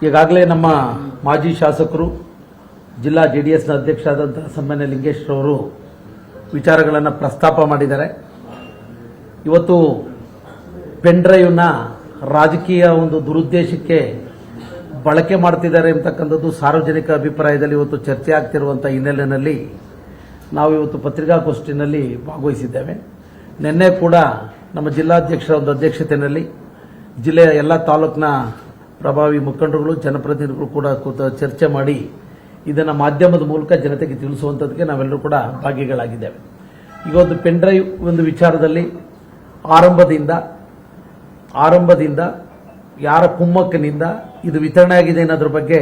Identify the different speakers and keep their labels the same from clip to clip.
Speaker 1: ಈಗಾಗಲೇ ನಮ್ಮ ಮಾಜಿ ಶಾಸಕರು ಜಿಲ್ಲಾ ಜೆಡಿಎಸ್ನ ಅಧ್ಯಕ್ಷರಾದಂತಹ ಸನ್ಮಾನ್ಯ ಲಿಂಗೇಶ್ರವರು ವಿಚಾರಗಳನ್ನು ಪ್ರಸ್ತಾಪ ಮಾಡಿದ್ದಾರೆ. ಇವತ್ತು ಪೆನ್ ಡ್ರೈವ್ನ ರಾಜಕೀಯ ಒಂದು ದುರುದ್ದೇಶಕ್ಕೆ ಬಳಕೆ ಮಾಡ್ತಿದ್ದಾರೆ ಅಂತಕ್ಕಂಥದ್ದು ಸಾರ್ವಜನಿಕ ಅಭಿಪ್ರಾಯದಲ್ಲಿ ಇವತ್ತು ಚರ್ಚೆ ಆಗ್ತಿರುವಂತಹ ಹಿನ್ನೆಲೆಯಲ್ಲಿ ನಾವು ಇವತ್ತು ಪತ್ರಿಕಾಗೋಷ್ಠಿನಲ್ಲಿ ಭಾಗವಹಿಸಿದ್ದೇವೆ. ನಿನ್ನೆ ಕೂಡ ನಮ್ಮ ಜಿಲ್ಲಾಧ್ಯಕ್ಷರ ಒಂದು ಅಧ್ಯಕ್ಷತೆಯಲ್ಲಿ ಜಿಲ್ಲೆಯ ಎಲ್ಲ ತಾಲೂಕಿನ ಪ್ರಭಾವಿ ಮುಖಂಡರುಗಳು ಜನಪ್ರತಿನಿಧಿಗಳು ಕೂಡ ಚರ್ಚೆ ಮಾಡಿ ಇದನ್ನು ಮಾಧ್ಯಮದ ಮೂಲಕ ಜನತೆಗೆ ತಿಳಿಸುವಂಥದ್ದಕ್ಕೆ ನಾವೆಲ್ಲರೂ ಕೂಡ ಭಾಗಿಗಳಾಗಿದ್ದೇವೆ. ಈಗ ಒಂದು ಪೆನ್ ಡ್ರೈವ್ ಒಂದು ವಿಚಾರದಲ್ಲಿ ಆರಂಭದಿಂದ ಯಾರ ಕುಮ್ಮಕ್ಕಿನಿಂದ ಇದು ವಿತರಣೆ ಆಗಿದೆ ಅನ್ನೋದ್ರ ಬಗ್ಗೆ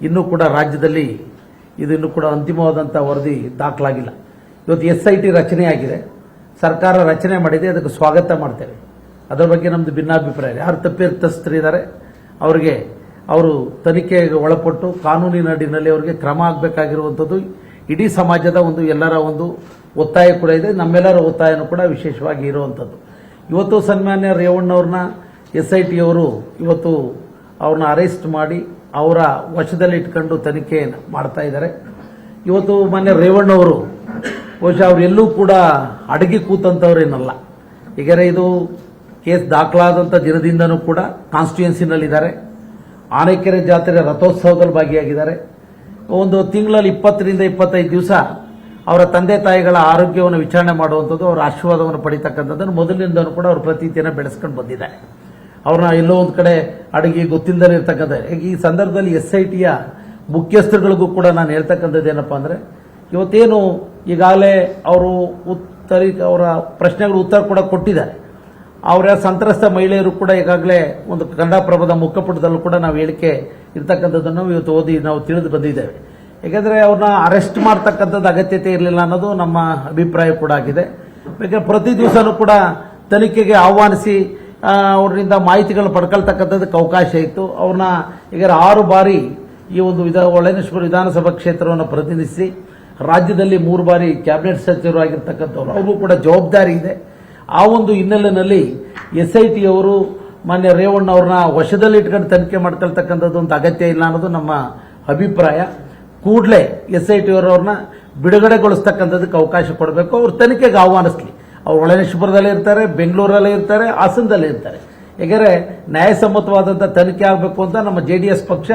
Speaker 1: ಇನ್ನೂ ಕೂಡ ರಾಜ್ಯದಲ್ಲಿ ಇದು ಇನ್ನೂ ಕೂಡ ಅಂತಿಮವಾದಂಥ ವರದಿ ದಾಖಲಾಗಿಲ್ಲ. ಇವತ್ತು SIT ರಚನೆ ಆಗಿದೆ, ಸರ್ಕಾರ ರಚನೆ ಮಾಡಿದೆ, ಅದಕ್ಕೆ ಸ್ವಾಗತ ಮಾಡ್ತೇವೆ. ಅದರ ಬಗ್ಗೆ ನಮ್ಮದು ಭಿನ್ನಾಭಿಪ್ರಾಯ. ಯಾರು ತಪ್ಪಿತಸ್ಥರಿದ್ದಾರೆ ಅವರಿಗೆ ಅವರು ತನಿಖೆಗೆ ಒಳಪಟ್ಟು ಕಾನೂನಿನ ಅಡಿನಲ್ಲಿ ಅವರಿಗೆ ಕ್ರಮ ಆಗಬೇಕಾಗಿರುವಂಥದ್ದು ಇಡೀ ಸಮಾಜದ ಒಂದು ಎಲ್ಲರ ಒಂದು ಒತ್ತಾಯ ಕೂಡ ಇದೆ. ನಮ್ಮೆಲ್ಲರ ಒತ್ತಾಯನೂ ಕೂಡ ವಿಶೇಷವಾಗಿ ಇರುವಂಥದ್ದು. ಇವತ್ತು ಸನ್ಮಾನ್ಯ ರೇವಣ್ಣವ್ರನ್ನ SIT ಅವರು ಇವತ್ತು ಅವ್ರನ್ನ ಅರೆಸ್ಟ್ ಮಾಡಿ ಅವರ ವಶದಲ್ಲಿ ಇಟ್ಕೊಂಡು ತನಿಖೆ ಮಾಡ್ತಾ ಇದ್ದಾರೆ. ಇವತ್ತು ಮಾನ್ಯ ರೇವಣ್ಣವರು ಬಹುಶಃ ಅವರೆಲ್ಲೂ ಕೂಡ ಅಡಗಿ ಕೂತಂತವ್ರೇನಲ್ಲ. ಈಗ ಇದು ಕೇಸ್ ದಾಖಲಾದಂಥ ದಿನದಿಂದನೂ ಕೂಡ ಕಾನ್ಸ್ಟಿಟ್ಯೂನ್ಸಿನಲ್ಲಿದ್ದಾರೆ. ಆನೆಕೆರೆ ಜಾತ್ರೆ ರಥೋತ್ಸವದಲ್ಲಿ ಭಾಗಿಯಾಗಿದ್ದಾರೆ. ಒಂದು ತಿಂಗಳಲ್ಲಿ 20 ರಿಂದ 25 ದಿವಸ ಅವರ ತಂದೆ ತಾಯಿಗಳ ಆರೋಗ್ಯವನ್ನು ವಿಚಾರಣೆ ಮಾಡುವಂಥದ್ದು, ಅವರ ಆಶೀರ್ವಾದವನ್ನು ಪಡಿತಕ್ಕಂಥದ್ದನ್ನು ಮೊದಲಿನಿಂದನೂ ಕೂಡ ಅವ್ರ ಪ್ರತೀತಿಯನ್ನು ಬೆಳೆಸ್ಕೊಂಡು ಬಂದಿದ್ದಾರೆ. ಅವ್ರನ್ನ ಎಲ್ಲೋ ಒಂದು ಕಡೆ ಅಡಗಿ ಗೊತ್ತಿಲ್ಲದೇ ಇರ್ತಕ್ಕಂಥ ಈ ಸಂದರ್ಭದಲ್ಲಿ SITಯ ಮುಖ್ಯಸ್ಥರುಗಳಿಗೂ ಕೂಡ ನಾನು ಹೇಳ್ತಕ್ಕಂಥದ್ದು ಏನಪ್ಪಾ ಅಂದರೆ, ಇವತ್ತೇನು ಈಗಾಗಲೇ ಅವರು ಅವರ ಪ್ರಶ್ನೆಗಳು ಉತ್ತರ ಕೂಡ ಕೊಟ್ಟಿದ್ದಾರೆ. ಅವರ ಸಂತ್ರಸ್ತ ಮಹಿಳೆಯರು ಕೂಡ ಈಗಾಗಲೇ ಒಂದು ಕನ್ನಡಪ್ರಭದ ಮುಖಪುಟದಲ್ಲೂ ಕೂಡ ನಾವು ಹೇಳಿಕೆ ಇರ್ತಕ್ಕಂಥದ್ದನ್ನು ಇವತ್ತು ಓದಿ ನಾವು ತಿಳಿದು ಬಂದಿದ್ದೇವೆ. ಯಾಕೆಂದರೆ ಅವ್ರನ್ನ ಅರೆಸ್ಟ್ ಮಾಡ್ತಕ್ಕಂಥದ್ದು ಅಗತ್ಯತೆ ಇರಲಿಲ್ಲ ಅನ್ನೋದು ನಮ್ಮ ಅಭಿಪ್ರಾಯ ಕೂಡ ಆಗಿದೆ. ಯಾಕೆಂದರೆ ಪ್ರತಿ ದಿವಸನೂ ಕೂಡ ತನಿಖೆಗೆ ಆಹ್ವಾನಿಸಿ ಅವರಿಂದ ಮಾಹಿತಿಗಳು ಪಡ್ಕೊಳ್ತಕ್ಕಂಥದ್ದಕ್ಕೆ ಅವಕಾಶ ಇತ್ತು. ಅವ್ರನ್ನ ಈಗ 6 ಬಾರಿ ಈ ಒಂದು ಹೊಳೆನರಸೀಪುರ ವಿಧಾನಸಭಾ ಕ್ಷೇತ್ರವನ್ನು ಪ್ರತಿನಿಧಿಸಿ ರಾಜ್ಯದಲ್ಲಿ 3 ಬಾರಿ ಕ್ಯಾಬಿನೆಟ್ ಸಚಿವರಾಗಿರ್ತಕ್ಕಂಥವ್ರು, ಅವ್ರಿಗೂ ಕೂಡ ಜವಾಬ್ದಾರಿ ಇದೆ. ಆ ಒಂದು ಹಿನ್ನೆಲೆಯಲ್ಲಿ SIT ಅವರು ಮಾನ್ಯ ರೇವಣ್ಣ ಅವ್ರನ್ನ ವಶದಲ್ಲಿ ಇಟ್ಕೊಂಡು ತನಿಖೆ ಮಾಡ್ಕೊಳ್ತಕ್ಕಂಥದ್ದು ಒಂದು ಅಗತ್ಯ ಇಲ್ಲ ಅನ್ನೋದು ನಮ್ಮ ಅಭಿಪ್ರಾಯ. ಕೂಡಲೇ SIT ಅವರವ್ರನ್ನ ಬಿಡುಗಡೆಗೊಳಿಸ್ತಕ್ಕಂಥದ್ದಕ್ಕೆ ಅವಕಾಶ ಕೊಡಬೇಕು. ಅವ್ರು ತನಿಖೆಗೆ ಆಹ್ವಾನಿಸಲಿ. ಅವ್ರು ಹೊಳೆನರಸೀಪುರದಲ್ಲೇ ಇರ್ತಾರೆ, ಬೆಂಗಳೂರಲ್ಲೇ ಇರ್ತಾರೆ, ಹಾಸನದಲ್ಲೇ ಇರ್ತಾರೆ. ಯಾಕೆಂದರೆ ನ್ಯಾಯಸಮ್ಮತವಾದಂಥ ತನಿಖೆ ಆಗಬೇಕು ಅಂತ ನಮ್ಮ JDS ಪಕ್ಷ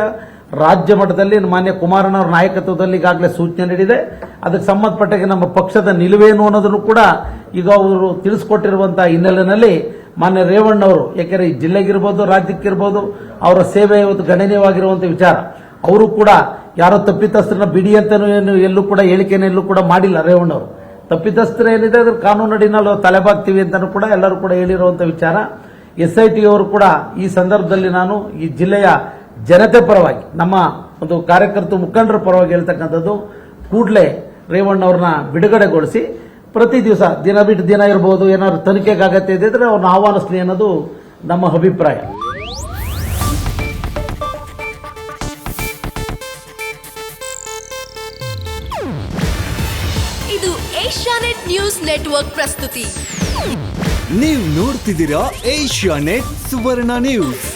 Speaker 1: ರಾಜ್ಯ ಮಟ್ಟದಲ್ಲಿ ಮಾನ್ಯ ಕುಮಾರಣ್ಣವರ ನಾಯಕತ್ವದಲ್ಲಿ ಈಗಾಗಲೇ ಸೂಚನೆ ನೀಡಿದೆ. ಅದಕ್ಕೆ ಸಂಬಂಧಪಟ್ಟಾಗ ನಮ್ಮ ಪಕ್ಷದ ನಿಲುವೇನು ಅನ್ನೋದನ್ನು ಕೂಡ ಈಗ ಅವರು ತಿಳಿಸಿಕೊಟ್ಟಿರುವಂತಹ ಹಿನ್ನೆಲೆಯಲ್ಲಿ ಮಾನ್ಯ ರೇವಣ್ಣವರು, ಯಾಕೆಂದರೆ ಈ ಜಿಲ್ಲೆಗಿರ್ಬೋದು ರಾಜ್ಯಕ್ಕಿರ್ಬೋದು ಅವರ ಸೇವೆ ಇವತ್ತು ಗಣನೀಯವಾಗಿರುವಂಥ ವಿಚಾರ. ಅವರು ಕೂಡ ಯಾರೋ ತಪ್ಪಿತಸ್ಥರನ್ನ ಬಿಡಿ ಅಂತನೂ ಏನು ಎಲ್ಲೂ ಕೂಡ ಹೇಳಿಕೆನೆಲ್ಲೂ ಕೂಡ ಮಾಡಿಲ್ಲ. ರೇವಣ್ಣವರು ತಪ್ಪಿತಸ್ಥರು ಏನಿದೆ ಅದ್ರ ಕಾನೂನು ಅಡಿನಲ್ಲಿ ತಲೆಬಾಗ್ತೀವಿ ಅಂತಲೂ ಕೂಡ ಎಲ್ಲರೂ ಕೂಡ ಹೇಳಿರುವಂಥ ವಿಚಾರ. SIT ಅವರು ಕೂಡ ಈ ಸಂದರ್ಭದಲ್ಲಿ ನಾನು ಈ ಜಿಲ್ಲೆಯ ಜನತೆ ಪರವಾಗಿ ನಮ್ಮ ಒಂದು ಕಾರ್ಯಕರ್ತ ಮುಖಂಡರ ಪರವಾಗಿ ಹೇಳ್ತಕ್ಕಂಥದ್ದು, ಕೂಡಲೇ ರೇವಣ್ಣವ್ರನ್ನ ಬಿಡುಗಡೆಗೊಳಿಸಿ ಪ್ರತಿ ದಿವಸ ದಿನ ಬಿಟ್ಟು ದಿನ ಇರಬಹುದು, ಏನಾದ್ರು ತನಿಖೆಗೆ ಅಗತ್ಯ ಇದ್ದರೆ ಅವ್ರನ್ನ ಆಹ್ವಾನಿಸಲಿ ಅನ್ನೋದು ನಮ್ಮ ಅಭಿಪ್ರಾಯ.
Speaker 2: ಇದು ಏಷ್ಯಾನೆಟ್ ನ್ಯೂಸ್ ನೆಟ್ವರ್ಕ್ ಪ್ರಸ್ತುತಿ.
Speaker 3: ನೀವು ನೋಡ್ತಿದ್ದೀರಾ ಏಷ್ಯಾನೆಟ್ ಸುವರ್ಣ ನ್ಯೂಸ್.